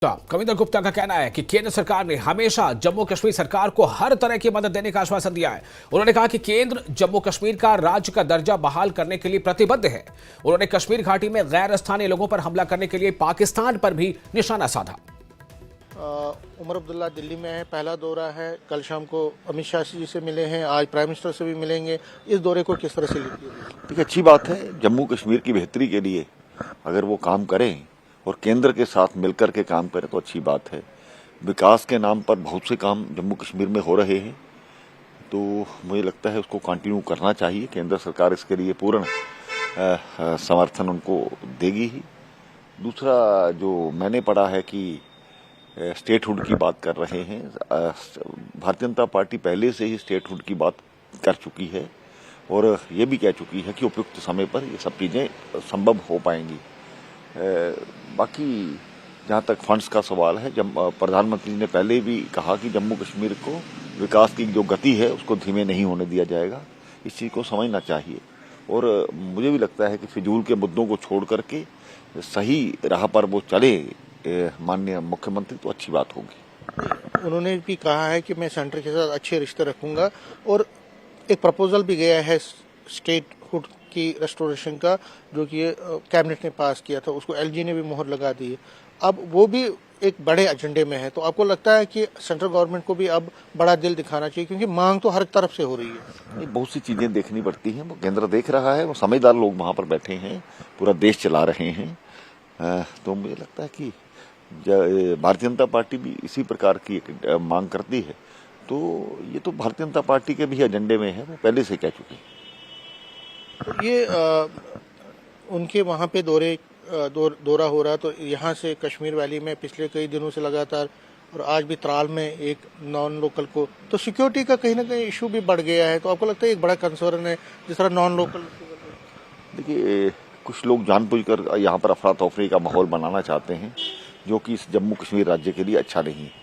कविंदर गुप्ता का कहना है कि केंद्र सरकार ने हमेशा जम्मू कश्मीर सरकार को हर तरह की मदद देने का आश्वासन दिया है। उन्होंने कहा कि केंद्र जम्मू कश्मीर का राज्य का दर्जा बहाल करने के लिए प्रतिबद्ध है। उन्होंने कश्मीर घाटी में गैर स्थानीय लोगों पर हमला करने के लिए पाकिस्तान पर भी निशाना साधा। उमर अब्दुल्ला दिल्ली में है, पहला दौरा है। कल शाम को अमित शाह जी से मिले हैं, आज प्राइम मिनिस्टर से भी मिलेंगे। इस दौरे को किस तरह से लेते हैं? देखिए, अच्छी बात है। जम्मू कश्मीर की बेहतरी के लिए अगर वो काम करें और केंद्र के साथ मिलकर के काम करें तो अच्छी बात है। विकास के नाम पर बहुत से काम जम्मू कश्मीर में हो रहे हैं, तो मुझे लगता है उसको कंटिन्यू करना चाहिए। केंद्र सरकार इसके लिए पूर्ण समर्थन उनको देगी ही। दूसरा, जो मैंने पढ़ा है कि स्टेटहुड की बात कर रहे हैं, भारतीय जनता पार्टी पहले से ही स्टेटहुड की बात कर चुकी है और ये भी कह चुकी है कि उपयुक्त समय पर ये सब चीज़ें संभव हो पाएंगी। बाकी जहाँ तक फंड्स का सवाल है, जब प्रधानमंत्री ने पहले भी कहा कि जम्मू कश्मीर को विकास की जो गति है उसको धीमे नहीं होने दिया जाएगा। इस चीज़ को समझना चाहिए और मुझे भी लगता है कि फिजूल के मुद्दों को छोड़ करके सही राह पर वो चले माननीय मुख्यमंत्री, तो अच्छी बात होगी। उन्होंने भी कहा है कि मैं सेंटर के साथ अच्छे रिश्ते रखूंगा और एक प्रपोजल भी गया है स्टेटहुड की रेस्टोरेशन का, जो कि कैबिनेट ने पास किया था, उसको एलजी ने भी मोहर लगा दी है। अब वो भी एक बड़े एजेंडे में है, तो आपको लगता है कि सेंट्रल गवर्नमेंट को भी अब बड़ा दिल दिखाना चाहिए, क्योंकि मांग तो हर तरफ से हो रही है। बहुत सी चीजें देखनी पड़ती हैं, वो केंद्र देख रहा है, वो समझदार लोग वहां पर बैठे हैं, पूरा देश चला रहे हैं। तो मुझे लगता है कि भारतीय जनता पार्टी भी इसी प्रकार की एक मांग करती है, तो ये तो भारतीय जनता पार्टी के भी एजेंडे में है, वो पहले से कह चुके हैं। तो ये उनके वहाँ पे दौरा हो रहा, तो यहाँ से कश्मीर वैली में पिछले कई दिनों से लगातार, और आज भी त्राल में एक नॉन लोकल को, तो सिक्योरिटी का कहीं ना कहीं इशू भी बढ़ गया है। तो आपको लगता है एक बड़ा कंसर्न है जिस तरह नॉन लोकल? देखिए, कुछ लोग जानबूझकर यहाँ पर अफरा तफरी का माहौल बनाना चाहते हैं, जो कि इस जम्मू कश्मीर राज्य के लिए अच्छा नहीं है।